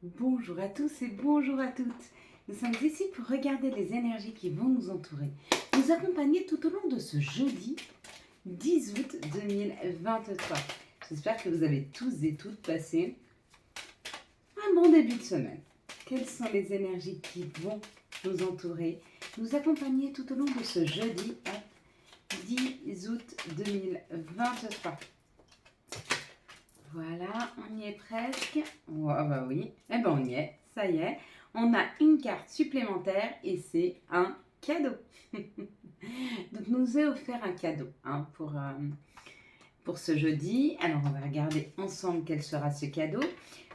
Bonjour à tous et bonjour à toutes. Nous sommes ici pour regarder les énergies qui vont nous entourer, nous accompagner tout au long de ce jeudi 10 août 2023. J'espère que vous avez tous et toutes passé un bon début de semaine. Quelles sont les énergies qui vont nous entourer, nous accompagner tout au long de ce jeudi 10 août 2023? Voilà, on y est presque. Oh, bah oui, eh ben on y est, ça y est. On a une carte supplémentaire et c'est un cadeau. Donc, nous a offert un cadeau pour ce jeudi. Alors, on va regarder ensemble quel sera ce cadeau.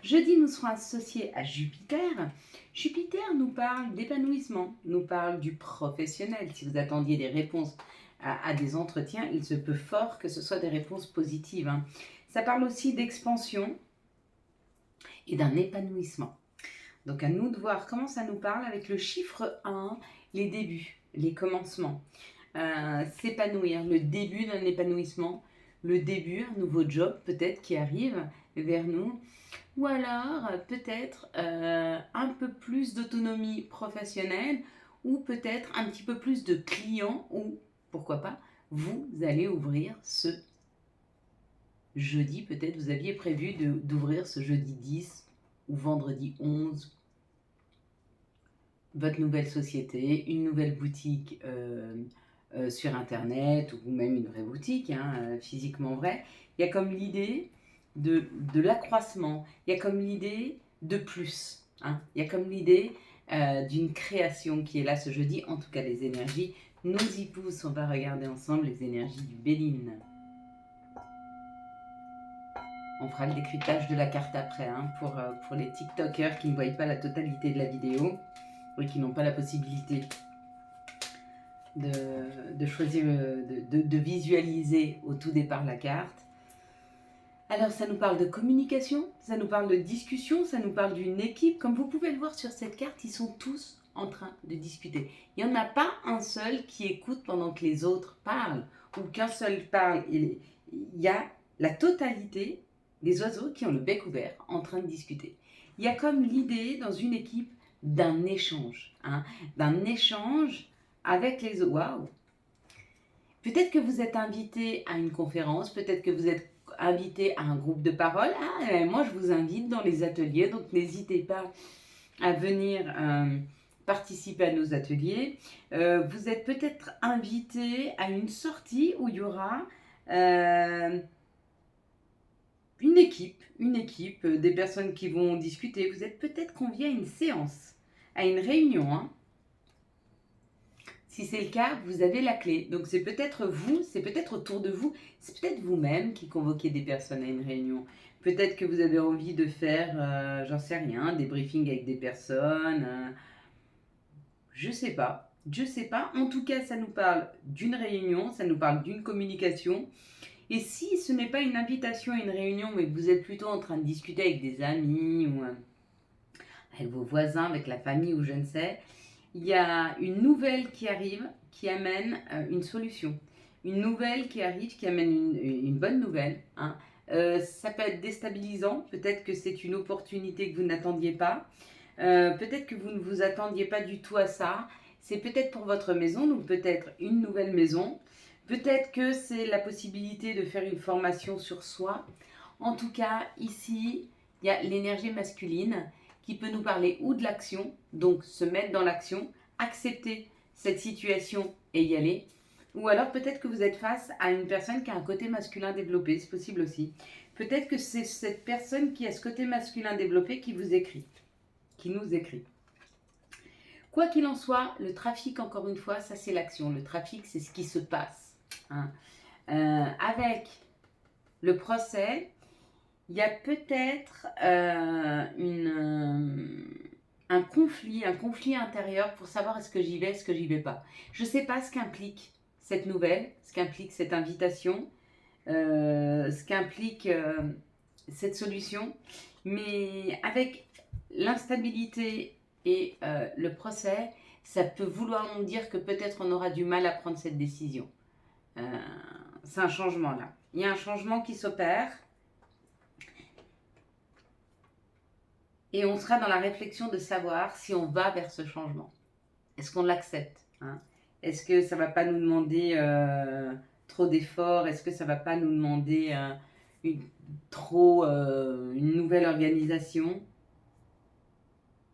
Jeudi, nous serons associés à Jupiter. Jupiter nous parle d'épanouissement, nous parle du professionnel. Si vous attendiez des réponses à des entretiens, il se peut fort que ce soit des réponses positives. Ça parle aussi d'expansion et d'un épanouissement. Donc à nous de voir comment ça nous parle avec le chiffre 1, les débuts, les commencements. S'épanouir, le début d'un épanouissement, le début, un nouveau job peut-être qui arrive vers nous. Ou alors peut-être un peu plus d'autonomie professionnelle ou peut-être un petit peu plus de clients ou pourquoi pas, vous allez ouvrir ce jeudi, peut-être vous aviez prévu d'ouvrir ce jeudi 10 ou vendredi 11 votre nouvelle société, une nouvelle boutique sur internet ou même une vraie boutique, physiquement vraie. Il y a comme l'idée de l'accroissement, il y a comme l'idée de plus, il y a comme l'idée d'une création qui est là ce jeudi. En tout cas, les énergies nous y poussent. On va regarder ensemble les énergies du Béline. On fera le décryptage de la carte après, pour les TikTokers qui ne voient pas la totalité de la vidéo et qui n'ont pas la possibilité de choisir, de visualiser au tout départ la carte. Alors ça nous parle de communication, ça nous parle de discussion, ça nous parle d'une équipe. Comme vous pouvez le voir sur cette carte, ils sont tous en train de discuter. Il n'y en a pas un seul qui écoute pendant que les autres parlent ou qu'un seul parle. Il y a la totalité des oiseaux qui ont le bec ouvert en train de discuter. Il y a comme l'idée dans une équipe d'un échange, d'un échange avec les autres. Waouh! Peut-être que vous êtes invité à une conférence, peut-être que vous êtes invité à un groupe de parole. Moi je vous invite dans les ateliers, donc n'hésitez pas à venir participer à nos ateliers. Vous êtes peut-être invité à une sortie où il y aura une équipe, des personnes qui vont discuter. Vous êtes peut-être convié à une séance, à une réunion. Si c'est le cas, vous avez la clé. Donc c'est peut-être vous, c'est peut-être autour de vous, c'est peut-être vous-même qui convoquez des personnes à une réunion. Peut-être que vous avez envie de faire, j'en sais rien, des briefings avec des personnes. Je sais pas. Je sais pas. En tout cas, ça nous parle d'une réunion, ça nous parle d'une communication. Et si ce n'est pas une invitation à une réunion, mais que vous êtes plutôt en train de discuter avec des amis ou avec vos voisins, avec la famille ou je ne sais, il y a une nouvelle qui arrive qui amène une solution. Une nouvelle qui arrive qui amène une bonne nouvelle. Ça peut être déstabilisant, peut-être que c'est une opportunité que vous n'attendiez pas. Peut-être que vous ne vous attendiez pas du tout à ça. C'est peut-être pour votre maison, donc peut-être une nouvelle maison. Peut-être que c'est la possibilité de faire une formation sur soi. En tout cas, ici, il y a l'énergie masculine qui peut nous parler ou de l'action, donc se mettre dans l'action, accepter cette situation et y aller. Ou alors peut-être que vous êtes face à une personne qui a un côté masculin développé, c'est possible aussi. Peut-être que c'est cette personne qui a ce côté masculin développé qui vous écrit, qui nous écrit. Quoi qu'il en soit, le trafic, encore une fois, ça c'est l'action. Le trafic, c'est ce qui se passe. Avec le procès, il y a peut-être un conflit intérieur pour savoir est-ce que j'y vais, est-ce que j'y vais pas. Je ne sais pas ce qu'implique cette nouvelle, ce qu'implique cette invitation, ce qu'implique cette solution, mais avec l'instabilité et le procès, ça peut vouloir nous dire que peut-être on aura du mal à prendre cette décision. C'est un changement là. Il y a un changement qui s'opère. Et on sera dans la réflexion de savoir si on va vers ce changement. Est-ce qu'on l'accepte, hein? Est-ce que ça ne va pas nous demander trop d'efforts? Est-ce que ça ne va pas nous demander une nouvelle organisation?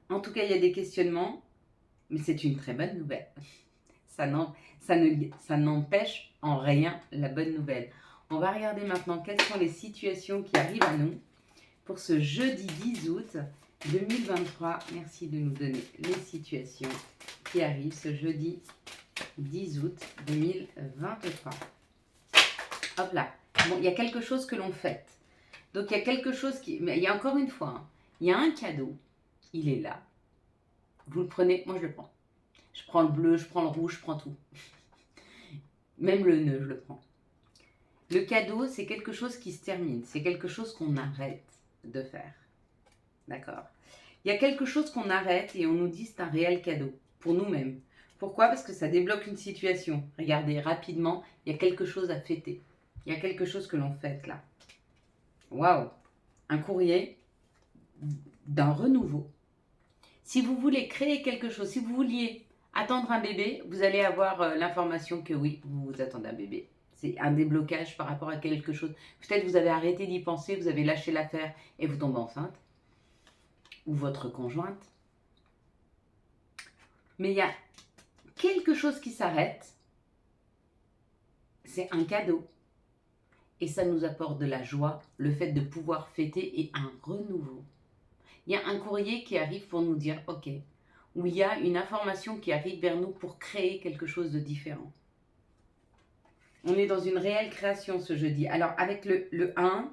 En tout cas, il y a des questionnements, mais c'est une très bonne nouvelle. Ça n'empêche en rien la bonne nouvelle. On va regarder maintenant quelles sont les situations qui arrivent à nous pour ce jeudi 10 août 2023. Merci de nous donner les situations qui arrivent ce jeudi 10 août 2023. Hop là. Bon, il y a quelque chose que l'on fête. Donc, il y a quelque chose qui... Mais il y a encore une fois, hein, il y a un cadeau. Il est là. Vous le prenez, moi je le prends. Je prends le bleu, je prends le rouge, je prends tout. Même le nœud, je le prends. Le cadeau, c'est quelque chose qui se termine. C'est quelque chose qu'on arrête de faire. D'accord? Il y a quelque chose qu'on arrête et on nous dit c'est un réel cadeau pour nous-mêmes. Pourquoi? Parce que ça débloque une situation. Regardez, rapidement, il y a quelque chose à fêter. Il y a quelque chose que l'on fête là. Waouh! Un courrier d'un renouveau. Si vous voulez créer quelque chose, si vous vouliez attendre un bébé, vous allez avoir l'information que oui, vous attendez un bébé. C'est un déblocage par rapport à quelque chose. Peut-être vous avez arrêté d'y penser, vous avez lâché l'affaire et vous tombez enceinte. Ou votre conjointe. Mais il y a quelque chose qui s'arrête. C'est un cadeau. Et ça nous apporte de la joie, le fait de pouvoir fêter et un renouveau. Il y a un courrier qui arrive pour nous dire, ok, où il y a une information qui arrive vers nous pour créer quelque chose de différent. On est dans une réelle création ce jeudi. Alors avec le 1,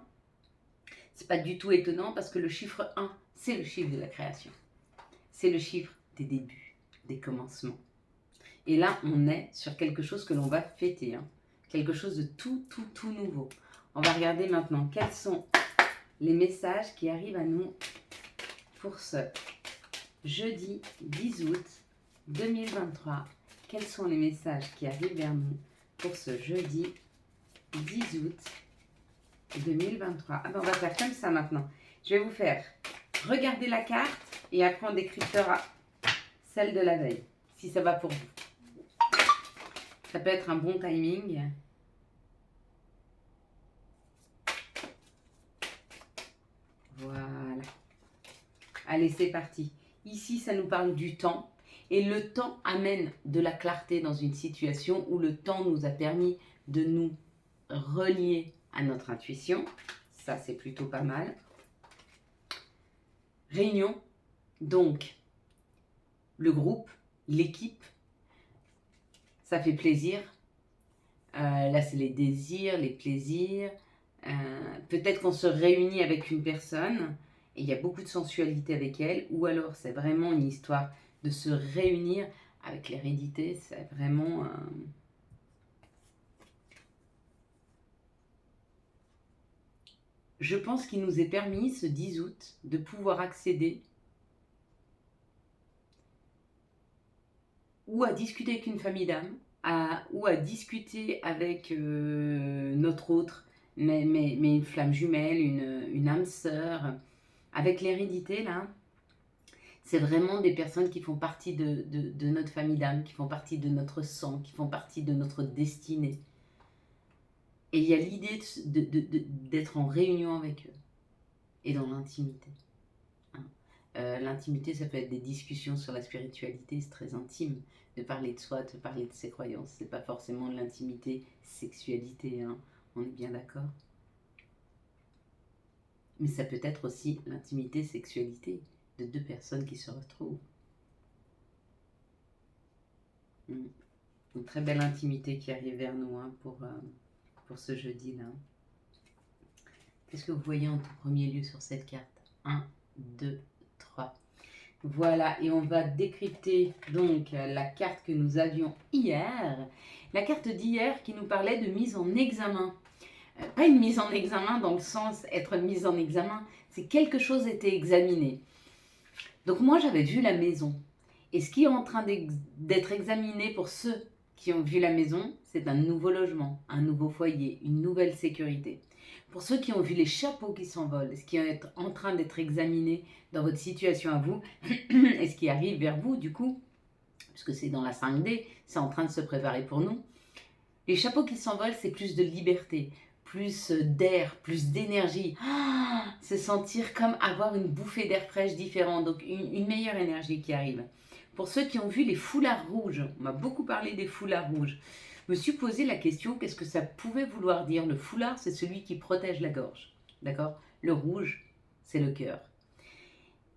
c'est pas du tout étonnant parce que le chiffre 1, c'est le chiffre de la création. C'est le chiffre des débuts, des commencements. Et là, on est sur quelque chose que l'on va fêter. Hein. Quelque chose de tout nouveau. On va regarder maintenant quels sont les messages qui arrivent à nous pour ce jeudi 10 août 2023. Quels sont les messages qui arrivent vers nous pour ce jeudi 10 août 2023. Ah ben on va faire comme ça maintenant. Je vais vous faire regarder la carte et après on décryptera celle de la veille, si ça va pour vous. Ça peut être un bon timing. Voilà. Allez, c'est parti. Ici, ça nous parle du temps. Et le temps amène de la clarté dans une situation où le temps nous a permis de nous relier à notre intuition. Ça, c'est plutôt pas mal. Réunion. Donc, le groupe, l'équipe, ça fait plaisir. Là, c'est les désirs, les plaisirs. Peut-être qu'on se réunit avec une personne et il y a beaucoup de sensualité avec elle. Ou alors, c'est vraiment une histoire de se réunir avec l'hérédité. C'est vraiment... Je pense qu'il nous est permis, ce 10 août, de pouvoir accéder ou à discuter avec une famille d'âme, ou à discuter avec notre autre, mais une flamme jumelle, une âme sœur, avec l'hérédité, là. C'est vraiment des personnes qui font partie de notre famille d'âme, qui font partie de notre sang, qui font partie de notre destinée. Et il y a l'idée d'être en réunion avec eux et dans l'intimité. L'intimité, ça peut être des discussions sur la spiritualité, c'est très intime. De parler de soi, de parler de ses croyances, c'est pas forcément de l'intimité, sexualité, hein, on est bien d'accord. Mais ça peut être aussi l'intimité, sexualité de deux personnes qui se retrouvent. Une très belle intimité qui arrive vers nous hein, pour ce jeudi-là. Qu'est-ce que vous voyez en tout premier lieu sur cette carte? 1, 2, 3. Voilà, et on va décrypter donc la carte que nous avions hier. La carte d'hier qui nous parlait de mise en examen. Pas une mise en examen dans le sens être mise en examen, c'est quelque chose était examiné. Donc moi j'avais vu la maison. Et ce qui est en train d'être examiné pour ceux qui ont vu la maison, c'est un nouveau logement, un nouveau foyer, une nouvelle sécurité. Pour ceux qui ont vu les chapeaux qui s'envolent, ce qui est en train d'être examiné dans votre situation à vous, et ce qui arrive vers vous du coup, puisque c'est dans la 5D, c'est en train de se préparer pour nous. Les chapeaux qui s'envolent, c'est plus de liberté, plus d'air, plus d'énergie. Se sentir comme avoir une bouffée d'air fraîche différente, donc une meilleure énergie qui arrive. Pour ceux qui ont vu les foulards rouges, on m'a beaucoup parlé des foulards rouges. Je me suis posé la question, qu'est-ce que ça pouvait vouloir dire? Le foulard, c'est celui qui protège la gorge, d'accord? Le rouge, c'est le cœur.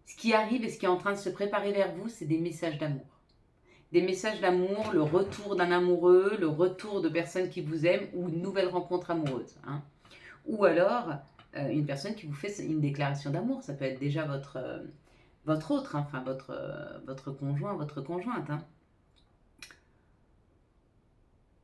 Ce qui arrive et ce qui est en train de se préparer vers vous, c'est des messages d'amour. Des messages d'amour, le retour d'un amoureux, le retour de personnes qui vous aiment ou une nouvelle rencontre amoureuse. Ou alors, une personne qui vous fait une déclaration d'amour. Ça peut être déjà votre autre, enfin votre conjoint, votre conjointe.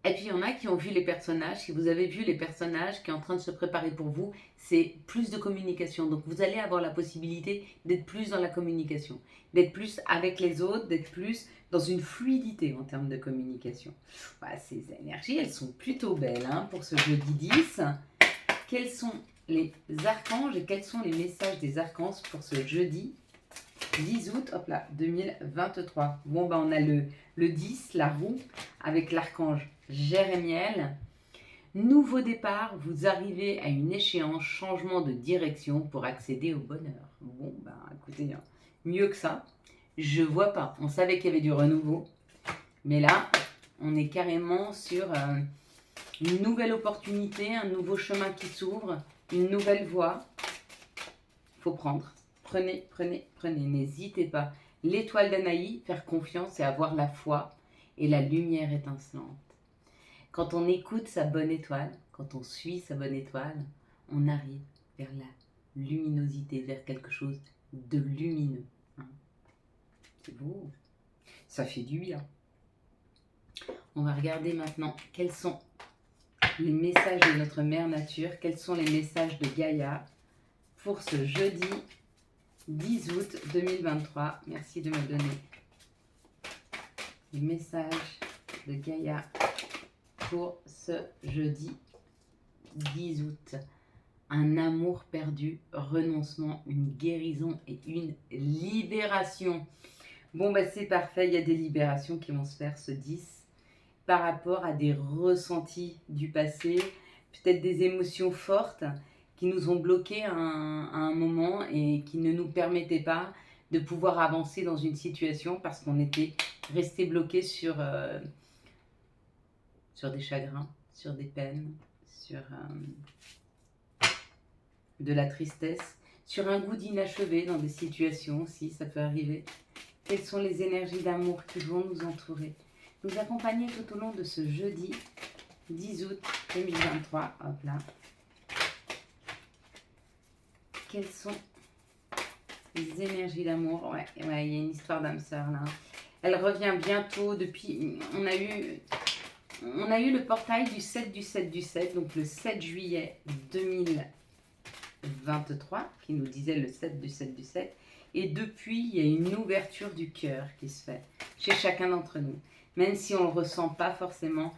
Et puis il y en a qui ont vu les personnages. Si vous avez vu les personnages qui sont en train de se préparer pour vous, c'est plus de communication. Donc vous allez avoir la possibilité d'être plus dans la communication, d'être plus avec les autres, d'être plus dans une fluidité en termes de communication. Voilà, ces énergies, elles sont plutôt belles pour ce jeudi 10. Quels sont les archanges et quels sont les messages des archanges pour ce jeudi 10 août, hop là, 2023. Bon, on a le 10, la roue, avec l'archange Jérémiel. Nouveau départ, vous arrivez à une échéance, changement de direction pour accéder au bonheur. Bon, écoutez, mieux que ça, je vois pas. On savait qu'il y avait du renouveau, mais là, on est carrément sur une nouvelle opportunité, un nouveau chemin qui s'ouvre, une nouvelle voie. Faut prendre. Prenez, n'hésitez pas. L'étoile d'Anaï, faire confiance et avoir la foi et la lumière étincelante. Quand on écoute sa bonne étoile, quand on suit sa bonne étoile, on arrive vers la luminosité, vers quelque chose de lumineux. C'est beau. Ça fait du bien. On va regarder maintenant quels sont les messages de notre mère nature, quels sont les messages de Gaïa pour ce jeudi 10 août 2023. Merci de me donner les messages de Gaïa pour ce jeudi 10 août. Un amour perdu, renoncement, une guérison et une libération. Bon, c'est parfait, il y a des libérations qui vont se faire ce 10 par rapport à des ressentis du passé, peut-être des émotions fortes qui nous ont bloqués à un moment et qui ne nous permettaient pas de pouvoir avancer dans une situation parce qu'on était resté bloqué sur des chagrins, sur des peines, sur de la tristesse, sur un goût d'inachevé dans des situations aussi, ça peut arriver. Quelles sont les énergies d'amour qui vont nous entourer, nous accompagner tout au long de ce jeudi 10 août 2023. Hop là. Quelles sont les énergies d'amour? Ouais, il y a une histoire d'âme sœur là. Elle revient bientôt. Depuis, on a eu le portail du 7 du 7 du 7, donc le 7 juillet 2023, qui nous disait le 7 du 7 du 7. Et depuis, il y a une ouverture du cœur qui se fait chez chacun d'entre nous. Même si on ne le ressent pas forcément,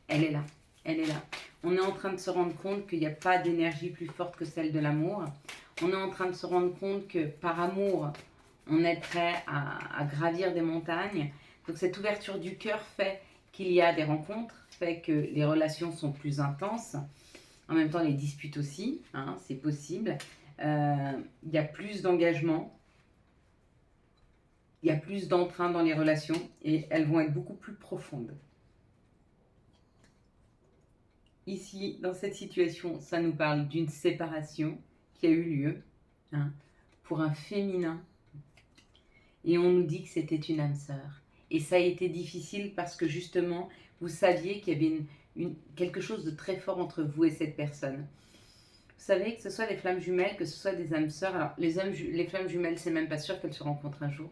elle est là. Elle est là. On est en train de se rendre compte qu'il n'y a pas d'énergie plus forte que celle de l'amour. On est en train de se rendre compte que par amour, on est prêt à gravir des montagnes. Donc cette ouverture du cœur fait qu'il y a des rencontres, fait que les relations sont plus intenses. En même temps, les disputes aussi, c'est possible. Il y a plus d'engagement. Il y a plus d'entrain dans les relations et elles vont être beaucoup plus profondes. Ici, dans cette situation, ça nous parle d'une séparation qui a eu lieu pour un féminin. Et on nous dit que c'était une âme sœur. Et ça a été difficile parce que justement, vous saviez qu'il y avait quelque chose de très fort entre vous et cette personne. Vous savez, que ce soit des flammes jumelles, que ce soit des âmes sœurs. Alors, les flammes jumelles, c'est même pas sûr qu'elles se rencontrent un jour.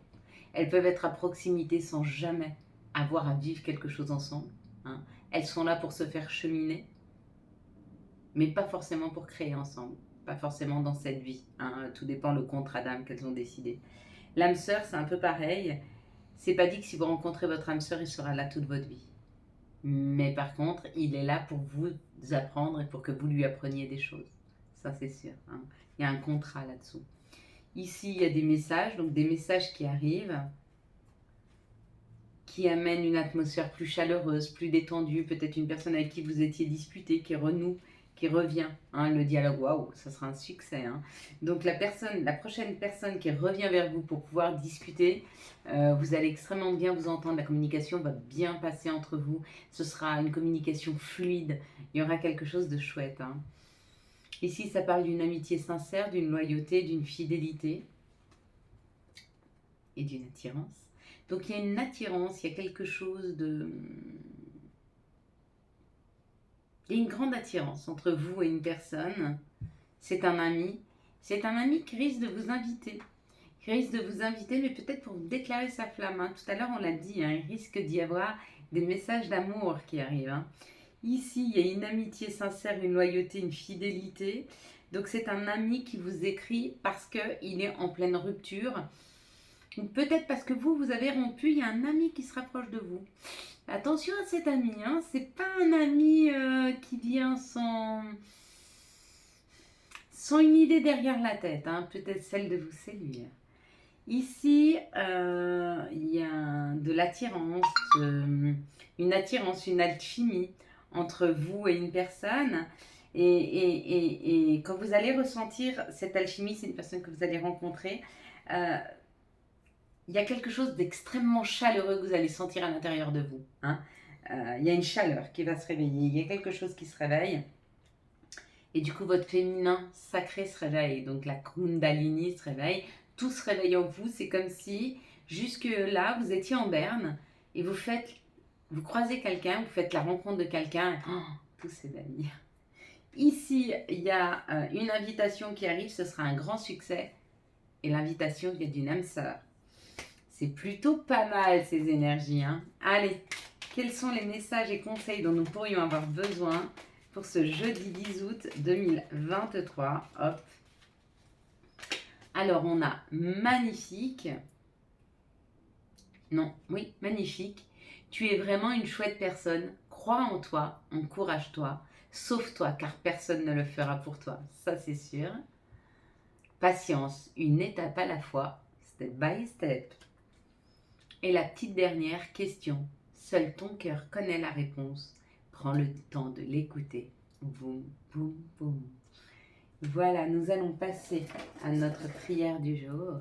Elles peuvent être à proximité sans jamais avoir à vivre quelque chose ensemble. Elles sont là pour se faire cheminer, mais pas forcément pour créer ensemble. Pas forcément dans cette vie. Tout dépend le contrat d'âme qu'elles ont décidé. L'âme sœur, c'est un peu pareil. C'est pas dit que si vous rencontrez votre âme sœur, il sera là toute votre vie. Mais par contre, il est là pour vous apprendre et pour que vous lui appreniez des choses. ça c'est sûr, hein. Il y a un contrat là-dessous. Ici, il y a des messages, donc des messages qui arrivent, qui amènent une atmosphère plus chaleureuse, plus détendue, peut-être une personne avec qui vous étiez disputé, qui renoue, qui revient, hein, le dialogue, waouh, ça sera un succès, hein. Donc la prochaine personne qui revient vers vous pour pouvoir discuter, vous allez extrêmement bien vous entendre, la communication va bien passer entre vous, ce sera une communication fluide, il y aura quelque chose de chouette, hein. Ici, ça parle d'une amitié sincère, d'une loyauté, d'une fidélité et d'une attirance. Donc il y a une attirance, il y a quelque chose de... Il y a une grande attirance entre vous et une personne. C'est un ami. C'est un ami qui risque de vous inviter. Qui risque de vous inviter, mais peut-être pour déclarer sa flamme, hein. Tout à l'heure, on l'a dit, hein, il risque d'y avoir des messages d'amour qui arrivent, hein. Ici, il y a une amitié sincère, une loyauté, une fidélité. Donc c'est un ami qui vous écrit parce qu'il est en pleine rupture. Ou peut-être parce que vous avez rompu, il y a un ami qui se rapproche de vous. Attention à cet ami, hein, c'est pas un ami qui vient sans une idée derrière la tête, hein, peut-être celle de vous séduire. Ici, il y a de l'attirance, une attirance, une alchimie entre vous et une personne. Et quand vous allez ressentir cette alchimie, c'est une personne que vous allez rencontrer, il y a quelque chose d'extrêmement chaleureux que vous allez sentir à l'intérieur de vous, hein. Il y a une chaleur qui va se réveiller, il y a quelque chose qui se réveille. Et du coup, votre féminin sacré se réveille, donc la Kundalini se réveille, tout se réveille en vous. C'est comme si, jusque-là, vous étiez en berne et vous croisez quelqu'un, vous faites la rencontre de quelqu'un, oh, tout s'éveille. Ici, il y a une invitation qui arrive, ce sera un grand succès. Et l'invitation vient d'une âme sœur. C'est plutôt pas mal ces énergies, hein. Allez, quels sont les messages et conseils dont nous pourrions avoir besoin pour ce jeudi 10 août 2023. Hop. Alors, on a magnifique. Non, oui, magnifique. Tu es vraiment une chouette personne. Crois en toi, encourage-toi, sauve-toi car personne ne le fera pour toi. Ça, c'est sûr. Patience, une étape à la fois, step by step. Et la petite dernière question. Seul ton cœur connaît la réponse. Prends le temps de l'écouter. Boum, boum, boum. Voilà, nous allons passer à notre prière du jour.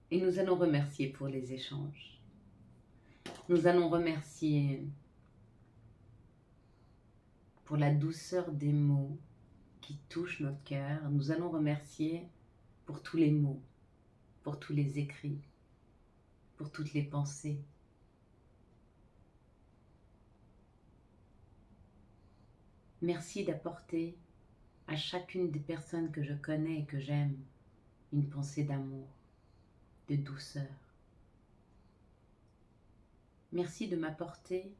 Et nous allons remercier pour les échanges. Nous allons remercier pour la douceur des mots qui touchent notre cœur. Nous allons remercier pour tous les mots, pour tous les écrits, pour toutes les pensées. Merci d'apporter à chacune des personnes que je connais et que j'aime une pensée d'amour, de douceur. Merci de m'apporter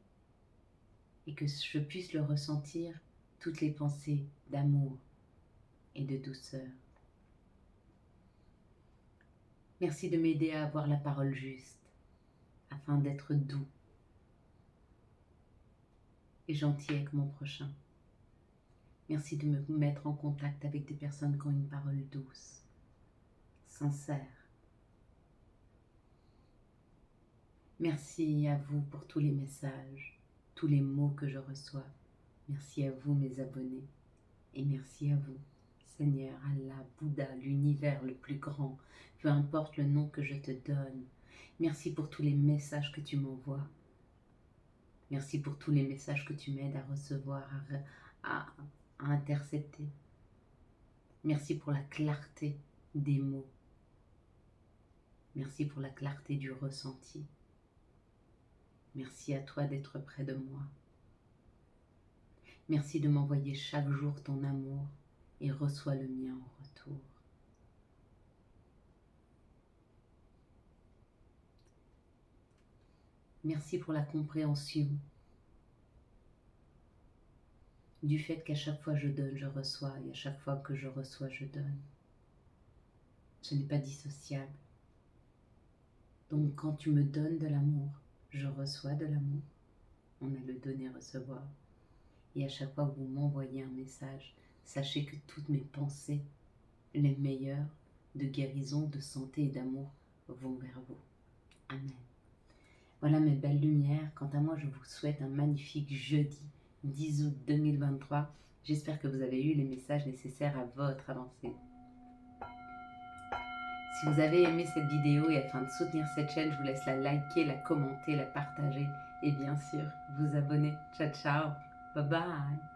et que je puisse le ressentir, toutes les pensées d'amour et de douceur. Merci de m'aider à avoir la parole juste, afin d'être doux et gentil avec mon prochain. Merci de me mettre en contact avec des personnes qui ont une parole douce, sincère. Merci à vous pour tous les messages, tous les mots que je reçois. Merci à vous mes abonnés et merci à vous, Seigneur, Allah, Bouddha, l'univers le plus grand, peu importe le nom que je te donne. Merci pour tous les messages que tu m'envoies. Merci pour tous les messages que tu m'aides à recevoir, à intercepter. Merci pour la clarté des mots. Merci pour la clarté du ressenti. Merci à toi d'être près de moi. Merci de m'envoyer chaque jour ton amour et reçois le mien en retour. Merci pour la compréhension du fait qu'à chaque fois je donne, je reçois, et à chaque fois que je reçois, je donne. Ce n'est pas dissociable. Donc quand tu me donnes de l'amour, je reçois de l'amour. on a le donner-recevoir. Et à chaque fois que vous m'envoyez un message, sachez que toutes mes pensées, les meilleures, de guérison, de santé et d'amour, vont vers vous. Amen. Voilà mes belles lumières. Quant à moi, je vous souhaite un magnifique jeudi 10 août 2023. J'espère que vous avez eu les messages nécessaires à votre avancée. Si vous avez aimé cette vidéo et afin de soutenir cette chaîne, je vous laisse la liker, la commenter, la partager et bien sûr vous abonner. Ciao, ciao. Bye bye.